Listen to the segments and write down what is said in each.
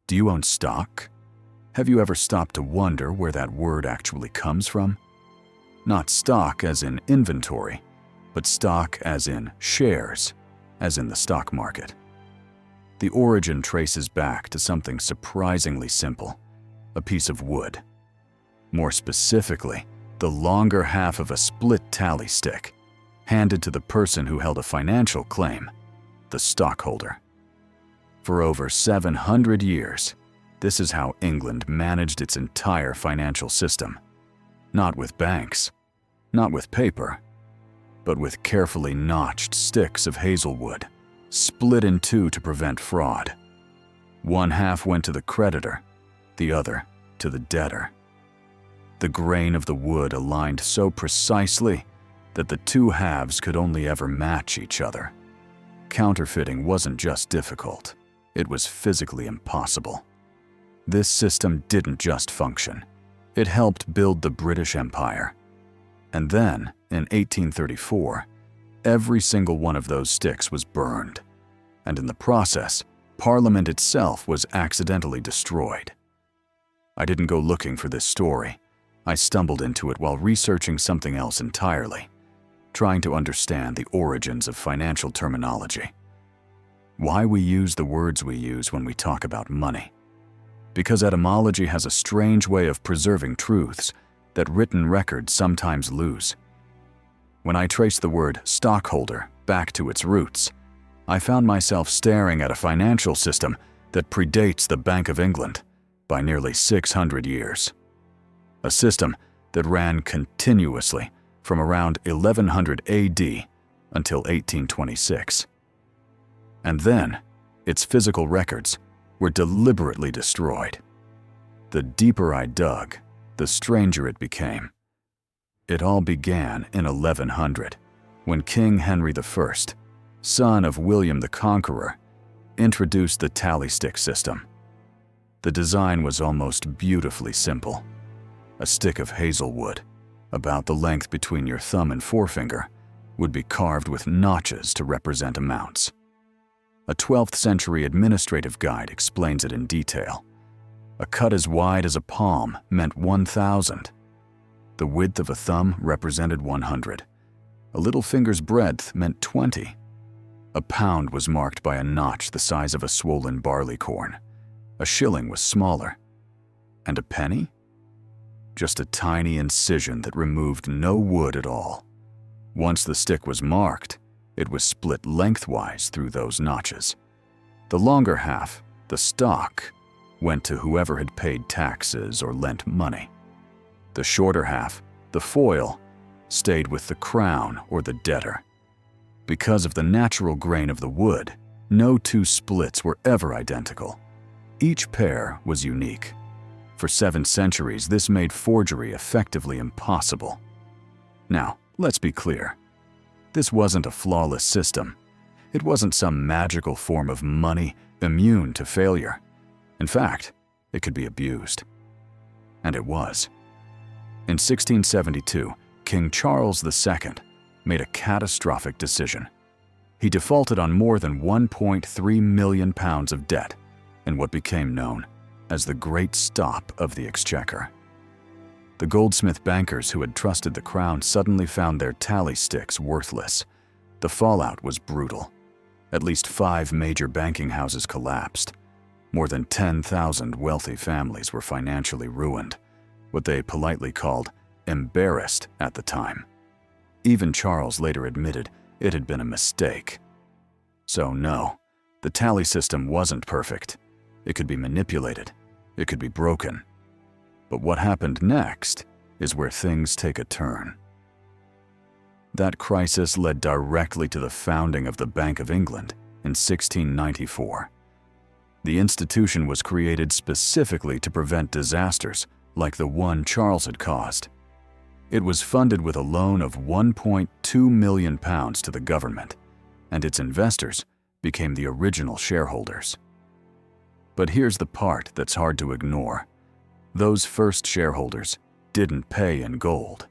Do you own stock? Have you ever stopped to wonder where that word actually comes from? Not stock as in inventory, but stock as in shares, as in the stock market. The origin traces back to something surprisingly simple, a piece of wood. More specifically, the longer half of a split tally stick, handed to the person who held a financial claim, the stockholder. For over 700 years, this is how England managed its entire financial system. Not with banks, not with paper, but with carefully notched sticks of hazelwood, split in two to prevent fraud. One half went to the creditor, the other to the debtor. The grain of the wood aligned so precisely that the two halves could only ever match each other. Counterfeiting wasn't just difficult, it was physically impossible. This system didn't just function, it helped build the British Empire. And then, in 1834, every single one of those sticks was burned, and in the process, Parliament itself was accidentally destroyed. I didn't go looking for this story. I stumbled into it while researching something else entirely, trying to understand the origins of financial terminology. Why we use the words we use when we talk about money. Because etymology has a strange way of preserving truths that written records sometimes lose. When I traced the word stockholder back to its roots, I found myself staring at a financial system that predates the Bank of England by nearly 600 years. A system that ran continuously from around 1100 AD until 1826. And then, its physical records were deliberately destroyed. The deeper I dug, the stranger it became. It all began in 1100, when King Henry I, son of William the Conqueror, introduced the tally stick system. The design was almost beautifully simple. A stick of hazelwood, about the length between your thumb and forefinger, would be carved with notches to represent amounts. A 12th century administrative guide explains it in detail. A cut as wide as a palm meant 1,000. The width of a thumb represented 100. A little finger's breadth meant 20. A pound was marked by a notch the size of a swollen barley corn. A shilling was smaller. And a penny? Just a tiny incision that removed no wood at all. Once the stick was marked, it was split lengthwise through those notches. The longer half, the stock, went to whoever had paid taxes or lent money. The shorter half, the foil, stayed with the crown or the debtor. Because of the natural grain of the wood, no two splits were ever identical. Each pair was unique. For 7 centuries, this made forgery effectively impossible. Now, let's be clear. This wasn't a flawless system. It wasn't some magical form of money immune to failure. In fact, it could be abused. And it was. In 1672, King Charles II made a catastrophic decision. He defaulted on more than £1.3 million of debt in what became known as the Great Stop of the Exchequer. The goldsmith bankers who had trusted the crown suddenly found their tally sticks worthless. The fallout was brutal. At least 5 major banking houses collapsed. More than 10,000 wealthy families were financially ruined, what they politely called embarrassed at the time. Even Charles later admitted it had been a mistake. So no, the tally system wasn't perfect. It could be manipulated. It could be broken. But what happened next is where things take a turn. That crisis led directly to the founding of the Bank of England in 1694. The institution was created specifically to prevent disasters like the one Charles had caused. It was funded with a loan of £1.2 million to the government, and its investors became the original shareholders. But here's the part that's hard to ignore. Those first shareholders didn't pay in gold.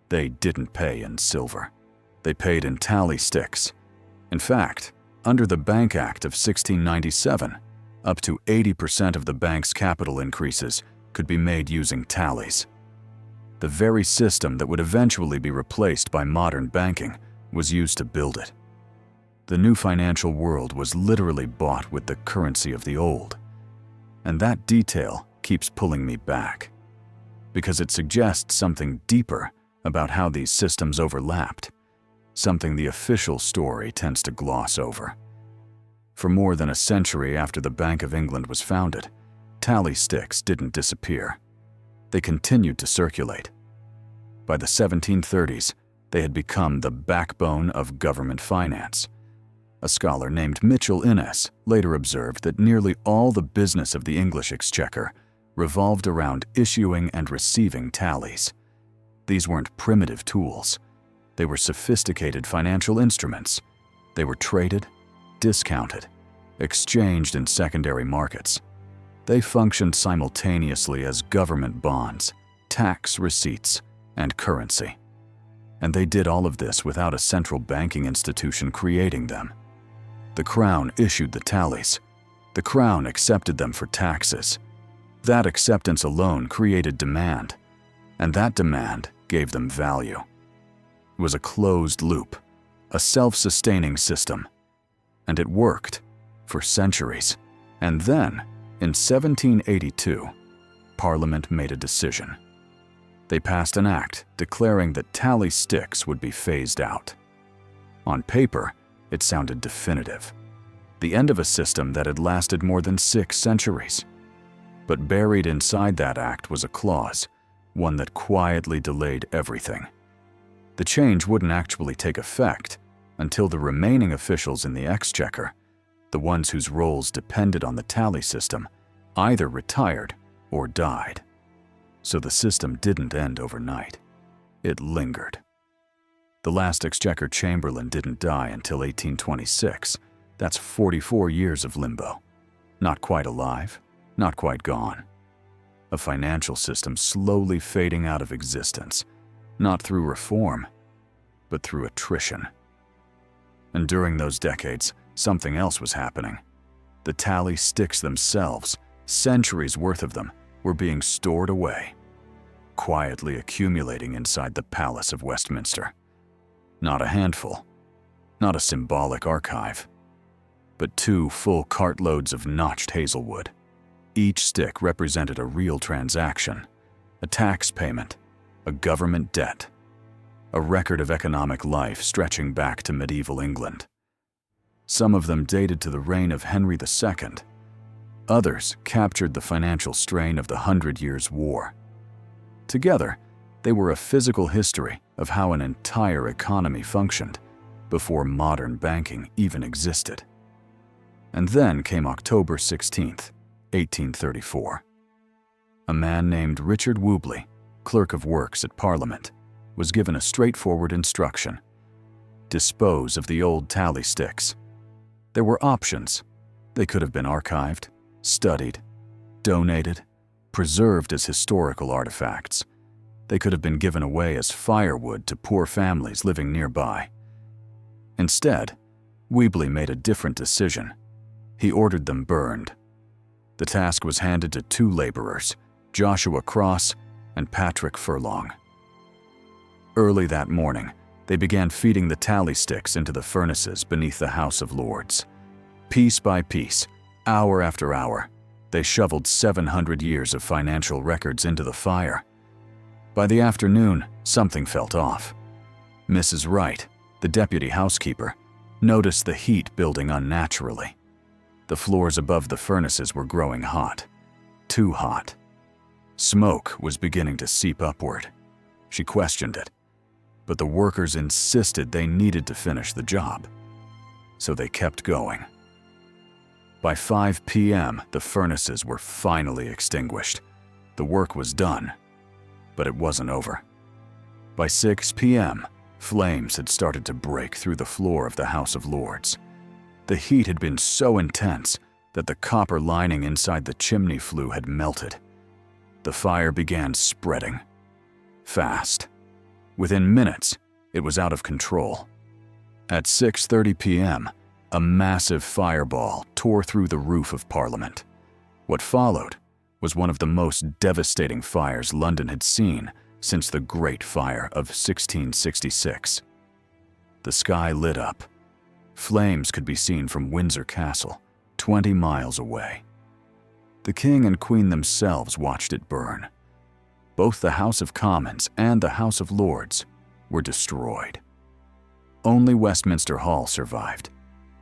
They didn't pay in silver. They paid in tally sticks. In fact, under the Bank Act of 1697, Up to 80% of the bank's capital increases could be made using tallies. The very system that would eventually be replaced by modern banking was used to build it. The new financial world was literally bought with the currency of the old. And that detail keeps pulling me back, because it suggests something deeper about how these systems overlapped, something the official story tends to gloss over. For more than a century after the Bank of England was founded, tally sticks didn't disappear. They continued to circulate. By the 1730s, they had become the backbone of government finance. A scholar named Mitchell Innes later observed that nearly all the business of the English exchequer revolved around issuing and receiving tallies. These weren't primitive tools. They were sophisticated financial instruments. They were traded, discounted, exchanged in secondary markets. They functioned simultaneously as government bonds, tax receipts, and currency. And they did all of this without a central banking institution creating them. The Crown issued the tallies. The Crown accepted them for taxes. That acceptance alone created demand, and that demand gave them value. It was a closed loop, a self-sustaining system, and it worked for centuries. And then, in 1782, Parliament made a decision. They passed an act declaring that tally sticks would be phased out. On paper, it sounded definitive, the end of a system that had lasted more than 6 centuries. But buried inside that act was a clause, one that quietly delayed everything. The change wouldn't actually take effect until the remaining officials in the exchequer, the ones whose roles depended on the tally system, either retired or died. So the system didn't end overnight. It lingered. The last exchequer chamberlain didn't die until 1826. That's 44 years of limbo. Not quite alive, not quite gone. A financial system slowly fading out of existence, not through reform, but through attrition. And during those decades, something else was happening. The tally sticks themselves, centuries worth of them, were being stored away, quietly accumulating inside the Palace of Westminster. Not a handful, not a symbolic archive, but 2 full cartloads of notched hazelwood. Each stick represented a real transaction, a tax payment, a government debt, a record of economic life stretching back to medieval England. Some of them dated to the reign of Henry II. Others captured the financial strain of the 100 Years' War. Together, they were a physical history of how an entire economy functioned before modern banking even existed. And then came October 16th, 1834. A man named Richard Woobley, clerk of works at Parliament, was given a straightforward instruction: dispose of the old tally sticks. There were options. They could have been archived, studied, donated, preserved as historical artifacts. They could have been given away as firewood to poor families living nearby. Instead, Woobley made a different decision. He ordered them burned. The task was handed to 2 laborers, Joshua Cross and Patrick Furlong. Early that morning, they began feeding the tally sticks into the furnaces beneath the House of Lords. Piece by piece, hour after hour, they shoveled 700 years of financial records into the fire. By the afternoon, something felt off. Mrs. Wright, the deputy housekeeper, noticed the heat building unnaturally. The floors above the furnaces were growing hot, too hot. Smoke was beginning to seep upward. She questioned it, but the workers insisted they needed to finish the job. So they kept going. By 5 p.m., the furnaces were finally extinguished. The work was done, but it wasn't over. By 6 p.m., flames had started to break through the floor of the House of Lords. The heat had been so intense that the copper lining inside the chimney flue had melted. The fire began spreading. Fast. Within minutes, it was out of control. At 6:30 p.m., A massive fireball tore through the roof of Parliament. What followed was one of the most devastating fires London had seen since the Great Fire of 1666. The sky lit up. Flames could be seen from Windsor Castle, 20 miles away. The King and Queen themselves watched it burn. Both the House of Commons and the House of Lords were destroyed. Only Westminster Hall survived,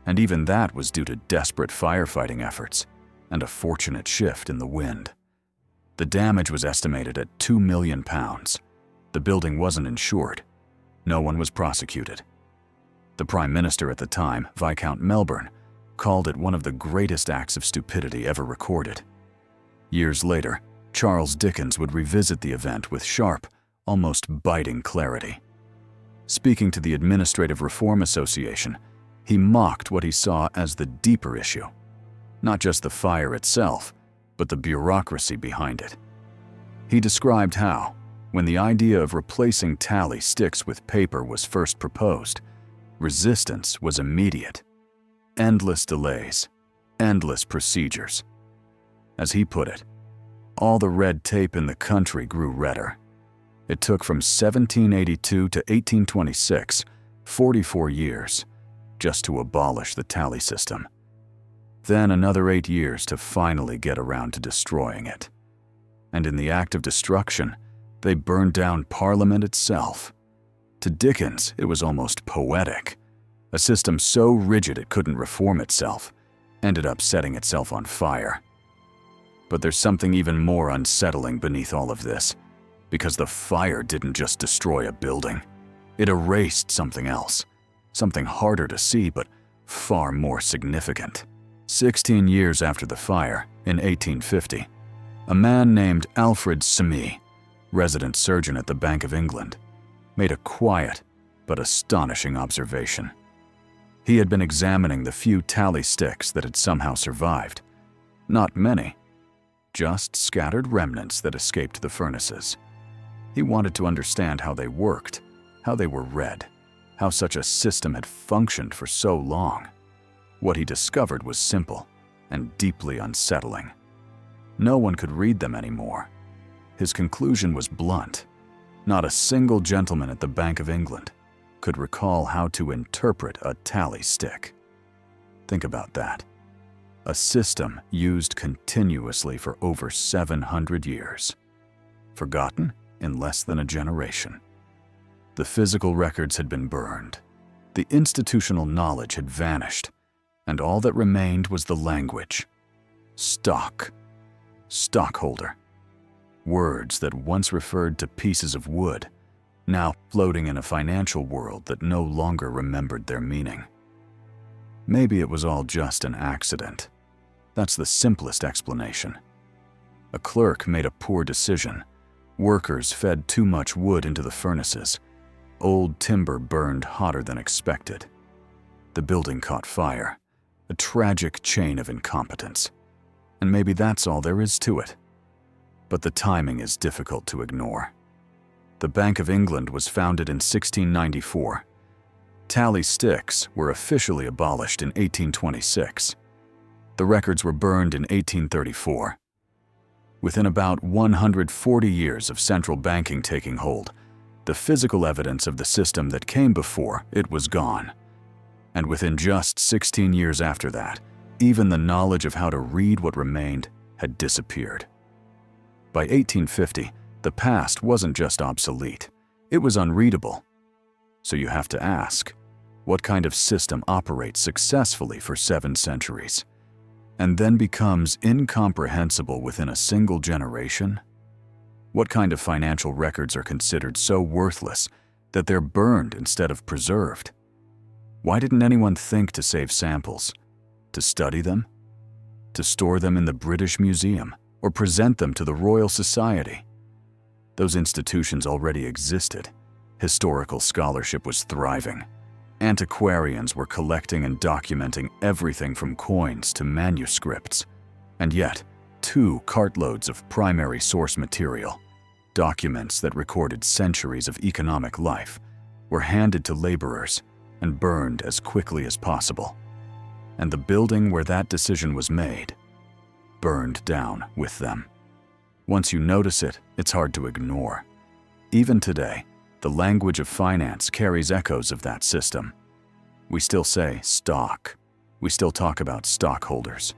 and even that was due to desperate firefighting efforts and a fortunate shift in the wind. The damage was estimated at £2 million. The building wasn't insured. No one was prosecuted. The Prime Minister at the time, Viscount Melbourne, called it one of the greatest acts of stupidity ever recorded. Years later, Charles Dickens would revisit the event with sharp, almost biting clarity. Speaking to the Administrative Reform Association, he mocked what he saw as the deeper issue. Not just the fire itself, but the bureaucracy behind it. He described how, when the idea of replacing tally sticks with paper was first proposed, resistance was immediate. Endless delays, endless procedures. As he put it, all the red tape in the country grew redder. It took from 1782 to 1826, 44 years, just to abolish the tally system. Then another 8 years to finally get around to destroying it. And in the act of destruction, they burned down Parliament itself. To Dickens, it was almost poetic. A system so rigid it couldn't reform itself ended up setting itself on fire. But there's something even more unsettling beneath all of this, because the fire didn't just destroy a building. It erased something else, something harder to see but far more significant. 16 years after the fire, in 1850, a man named Alfred Semy, resident surgeon at the Bank of England, made a quiet but astonishing observation. He had been examining the few tally sticks that had somehow survived. Not many, just scattered remnants that escaped the furnaces. He wanted to understand how they worked, how they were read, how such a system had functioned for so long. What he discovered was simple and deeply unsettling. No one could read them anymore. His conclusion was blunt. Not a single gentleman at the Bank of England could recall how to interpret a tally stick. Think about that. A system used continuously for over 700 years. Forgotten in less than a generation. The physical records had been burned. The institutional knowledge had vanished. And all that remained was the language. Stock. Stockholder. Words that once referred to pieces of wood, now floating in a financial world that no longer remembered their meaning. Maybe it was all just an accident. That's the simplest explanation. A clerk made a poor decision. Workers fed too much wood into the furnaces. Old timber burned hotter than expected. The building caught fire. A tragic chain of incompetence. And maybe that's all there is to it. But the timing is difficult to ignore. The Bank of England was founded in 1694. Tally sticks were officially abolished in 1826. The records were burned in 1834. Within about 140 years of central banking taking hold, the physical evidence of the system that came before it was gone. And within just 16 years after that, even the knowledge of how to read what remained had disappeared. By 1850, the past wasn't just obsolete, it was unreadable. So you have to ask, what kind of system operates successfully for 7 centuries, and then becomes incomprehensible within a single generation? What kind of financial records are considered so worthless that they're burned instead of preserved? Why didn't anyone think to save samples, to study them, to store them in the British Museum, or present them to the Royal Society? Those institutions already existed. Historical scholarship was thriving. Antiquarians were collecting and documenting everything from coins to manuscripts. And yet, 2 cartloads of primary source material, documents that recorded centuries of economic life, were handed to laborers and burned as quickly as possible. and the building where that decision was made burned down with them. Once you notice it, it's hard to ignore. Even today, the language of finance carries echoes of that system. We still say stock. We still talk about stockholders.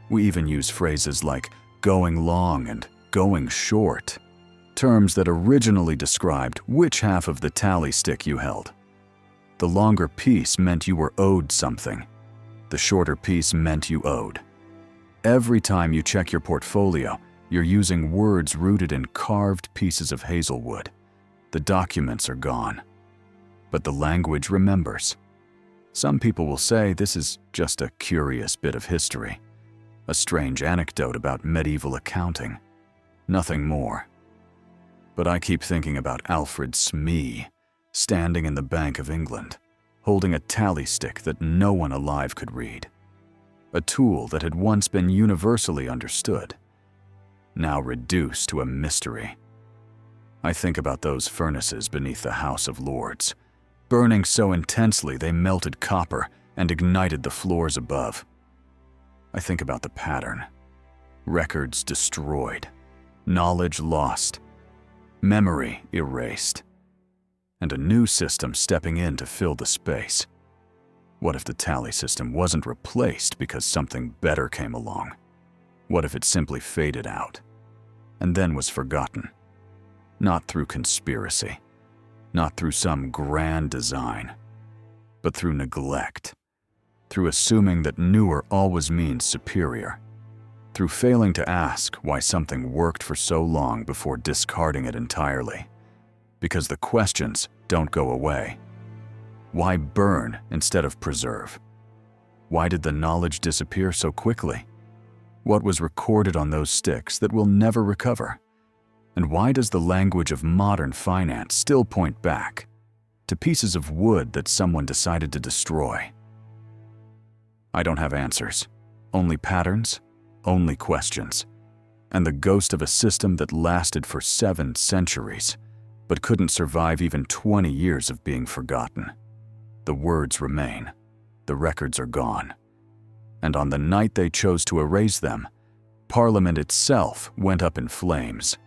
We even use phrases like going long and going short, terms that originally described which half of the tally stick you held. The longer piece meant you were owed something. The shorter piece meant you owed. Every time you check your portfolio, you're using words rooted in carved pieces of hazelwood. The documents are gone, but the language remembers. Some people will say this is just a curious bit of history, a strange anecdote about medieval accounting. Nothing more. But I keep thinking about Alfred Smee, standing in the Bank of England, holding a tally stick that no one alive could read. A tool that had once been universally understood, now reduced to a mystery. I think about those furnaces beneath the House of Lords, burning so intensely they melted copper and ignited the floors above. I think about the pattern. Records destroyed, knowledge lost, memory erased, and a new system stepping in to fill the space. What if the tally system wasn't replaced because something better came along? What if it simply faded out and then was forgotten? Not through conspiracy, not through some grand design, but through neglect, through assuming that newer always means superior, through failing to ask why something worked for so long before discarding it entirely. Because the questions don't go away. Why burn instead of preserve? Why did the knowledge disappear so quickly? What was recorded on those sticks that will never recover? And why does the language of modern finance still point back to pieces of wood that someone decided to destroy? I don't have answers, only patterns, only questions, and the ghost of a system that lasted for 7 centuries, but couldn't survive even 20 years of being forgotten. The words remain, the records are gone, and on the night they chose to erase them, Parliament itself went up in flames.